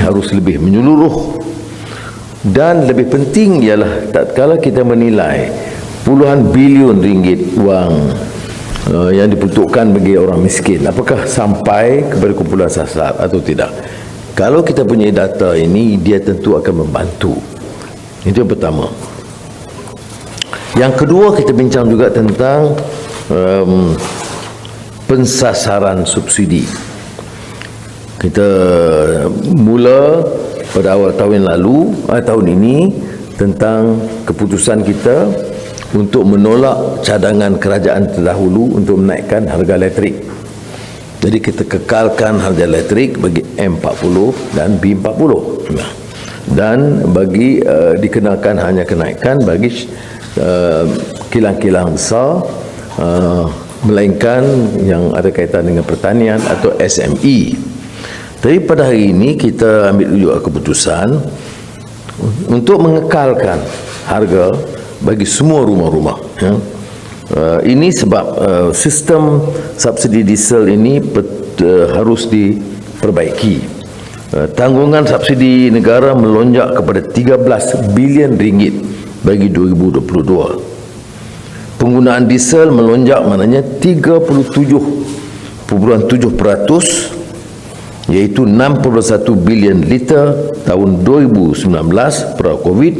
harus lebih menyeluruh, dan lebih penting ialah tatkala kita menilai puluhan bilion ringgit wang yang diperuntukkan bagi orang miskin, apakah sampai kepada kumpulan sasaran atau tidak. Kalau kita punya data ini, dia tentu akan membantu. Itu yang pertama. Yang kedua, kita bincang juga tentang pensasaran subsidi. Kita mula pada awal tahun lalu, tahun ini, tentang keputusan kita untuk menolak cadangan kerajaan terdahulu untuk menaikkan harga elektrik. Jadi kita kekalkan harga elektrik bagi M40 dan B40, dan bagi dikenakan hanya kenaikan bagi kilang-kilang besar, melainkan yang ada kaitan dengan pertanian atau SME. Tapi pada hari ini kita ambil juga keputusan untuk mengekalkan harga bagi semua rumah-rumah. Ini sebab sistem subsidi diesel ini harus diperbaiki. Tanggungan subsidi negara melonjak kepada 13 bilion ringgit bagi 2022. Penggunaan diesel melonjak, maknanya 37.7%, iaitu 61 bilion liter tahun 2019 pra-Covid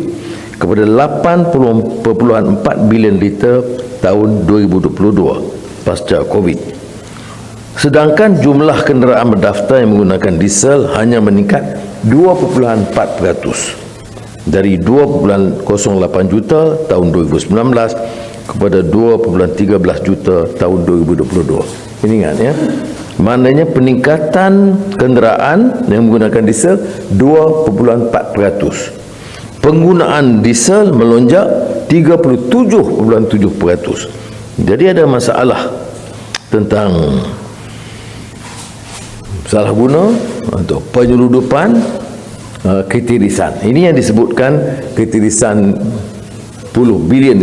kepada 80.4 bilion liter tahun 2022 pasca Covid. Sedangkan jumlah kenderaan berdaftar yang menggunakan diesel hanya meningkat 2.4% dari 2.08 juta tahun 2019 kepada 2.13 juta tahun 2022. Ini ingat ya. Maknanya peningkatan kenderaan yang menggunakan diesel 2.4%. Penggunaan diesel melonjak 37.7%. Jadi ada masalah tentang salah guna atau penyeludupan ketirisan. Ini yang disebutkan ketirisan 10 bilion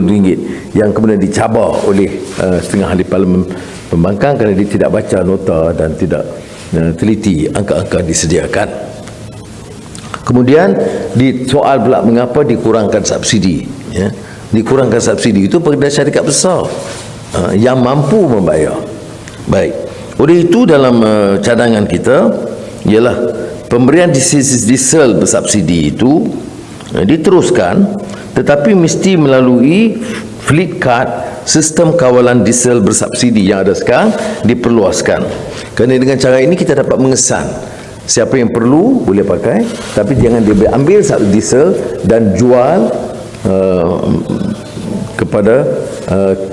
ringgit yang kemudian dicabar oleh setengah ahli Parlimen Pembangkang kerana dia tidak baca nota dan tidak teliti angka-angka disediakan. Kemudian soal pula mengapa dikurangkan subsidi, ya. Dikurangkan subsidi itu pada syarikat besar yang mampu membayar. Baik. Oleh itu dalam cadangan kita ialah pemberian diesel bersubsidi itu diteruskan, tetapi mesti melalui fleet card, sistem kawalan diesel bersubsidi yang ada sekarang diperluaskan. Kerana dengan cara ini kita dapat mengesan siapa yang perlu boleh pakai, tapi jangan dia ambil diesel dan jual kepada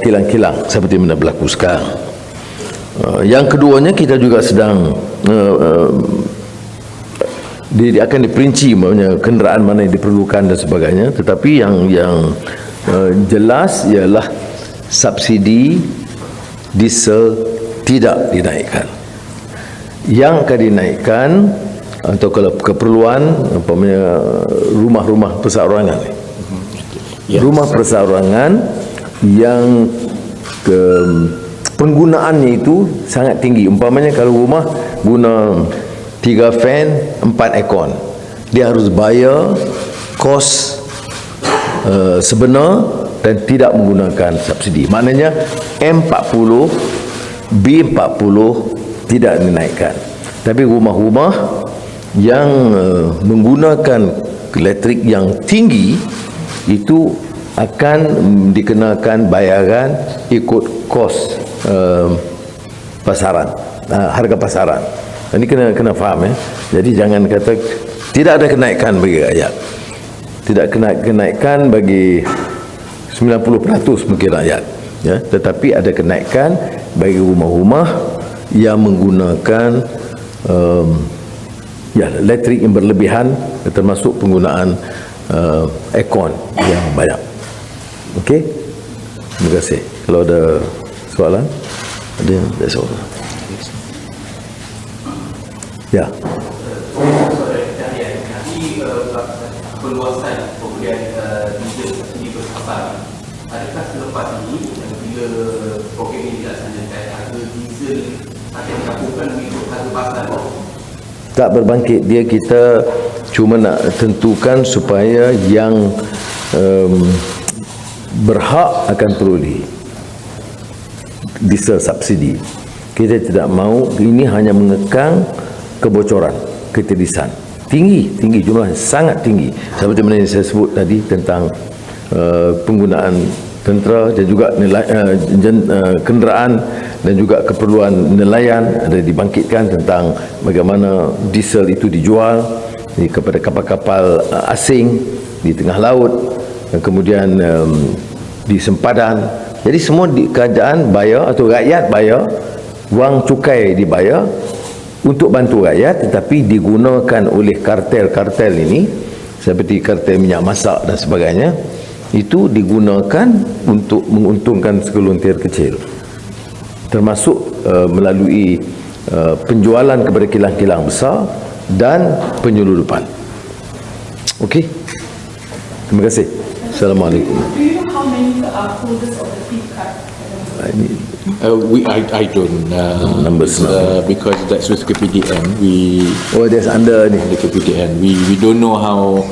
kilang-kilang seperti mana berlaku sekarang. Yang keduanya, kita juga sedang akan diperinci kenderaan mana yang diperlukan dan sebagainya, tetapi yang jelas ialah subsidi diesel tidak dinaikkan. Yang akan dinaikkan atau kalau keperluan umpamanya rumah-rumah perseorangan, rumah perseorangan yang penggunaannya itu sangat tinggi. Umpamanya kalau rumah guna 3 fan 4 aircon, dia harus bayar kos sebenar dan tidak menggunakan subsidi. Maknanya M40, B40 tidak dinaikkan. Tapi rumah-rumah yang menggunakan elektrik yang tinggi itu akan dikenakan bayaran ikut kos pasaran, harga pasaran. Ini kena faham ya. Jadi jangan kata tidak ada kenaikan bagi rakyat. Tidak kenaikan bagi 90% mungkin rakyat, ya, tetapi ada kenaikan bagi rumah-rumah yang menggunakan elektrik yang berlebihan, termasuk penggunaan aircon yang banyak. Okey, terima kasih. Kalau ada soalan, ada yang ada soalan? Ya. Perluasan pemberian diesel subsidi bersasaran, adakah selepas ini bila program ini dilaksanakan harga diesel akan digabungkan mengikut harga pasar Tak berbangkit, dia kita cuma nak tentukan supaya yang berhak akan peroleh diesel subsidi. Kita tidak mahu ini hanya mengekang kebocoran, ketirisan. Tinggi jumlah sangat tinggi. Seperti mana yang saya sebut tadi tentang penggunaan tentera dan juga kenderaan dan juga keperluan nelayan ada dibangkitkan tentang bagaimana diesel itu dijual kepada kapal-kapal asing di tengah laut dan kemudian di sempadan. Jadi semua keadaan bayar atau rakyat bayar, wang cukai dibayar untuk bantu rakyat, tetapi digunakan oleh kartel-kartel ini seperti kartel minyak masak dan sebagainya, itu digunakan untuk menguntungkan segelintir kecil, termasuk melalui penjualan kepada kilang-kilang besar dan penyeludupan. Okey, terima kasih. Assalamualaikum. Do you know how many holders of the flip card? I don't Numbers because that's with KPDN. There's under ni. The KPDN. We don't know how.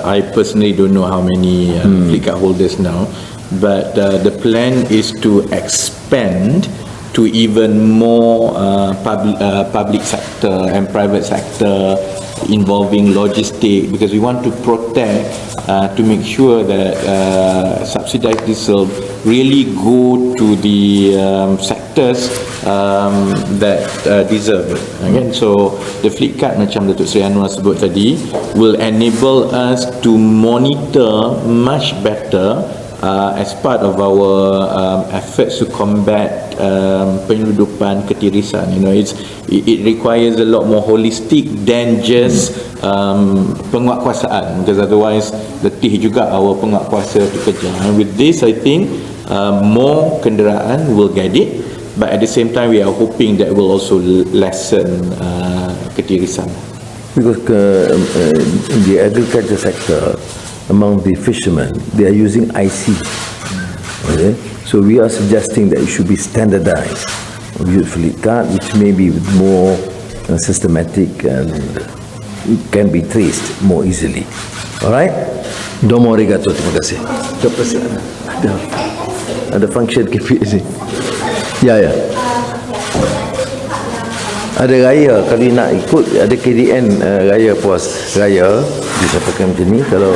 I personally don't know how many flip card holders now, but the plan is to expand to even more public sector and private sector involving logistic, because we want to protect to make sure that subsidized diesel really go to the sectors that deserve it. Again, so the fleet card macam Datuk Seri Anwar sebut tadi will enable us to monitor much better as part of our efforts to combat penyeludupan, ketirisan. You know, it requires a lot more holistic than just penguatkuasaan, because otherwise letih juga our penguatkuasa tu kerja. And with this, I think more kenderaan will get it, but at the same time we are hoping that will also lessen ketirisan. Because in the agriculture sector, among the fishermen, they are using IC. Okay? So we are suggesting that it should be standardized. Use fleet card, which may be more systematic and it can be traced more easily. Alright? Domo arigato, terima kasih. Ada function KP sini. Ya. Ada raya, kalau nak ikut ada KDN raya puas raya disampaikan macam ni. Kalau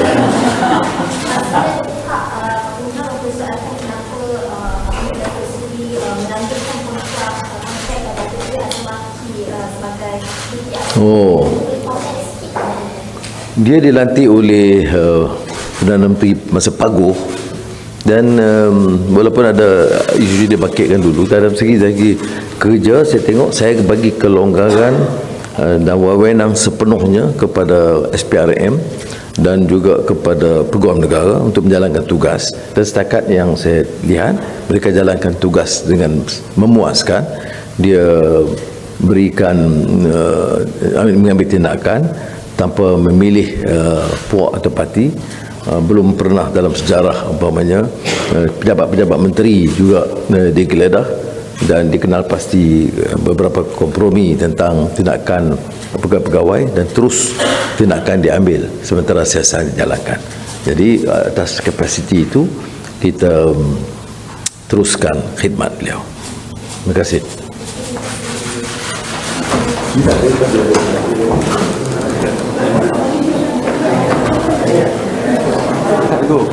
dia dilantik oleh Perdana Menteri masa Paguh, dan walaupun ada isu dia bangkitkan dulu, dalam segi kerja saya tengok saya bagi kelonggaran dan wewenang sepenuhnya kepada SPRM dan juga kepada Peguam Negara untuk menjalankan tugas, dan setakat yang saya lihat mereka jalankan tugas dengan memuaskan. Dia berikan mengambil tindakan tanpa memilih puak atau parti. Belum pernah dalam sejarah umpamanya pejabat-pejabat menteri juga digeledah, dan dikenal pasti beberapa kompromi tentang tindakan pegawai-pegawai, dan terus tindakan diambil sementara siasat dijalankan. Jadi atas kapasiti itu kita teruskan khidmat beliau. Terima kasih. Go.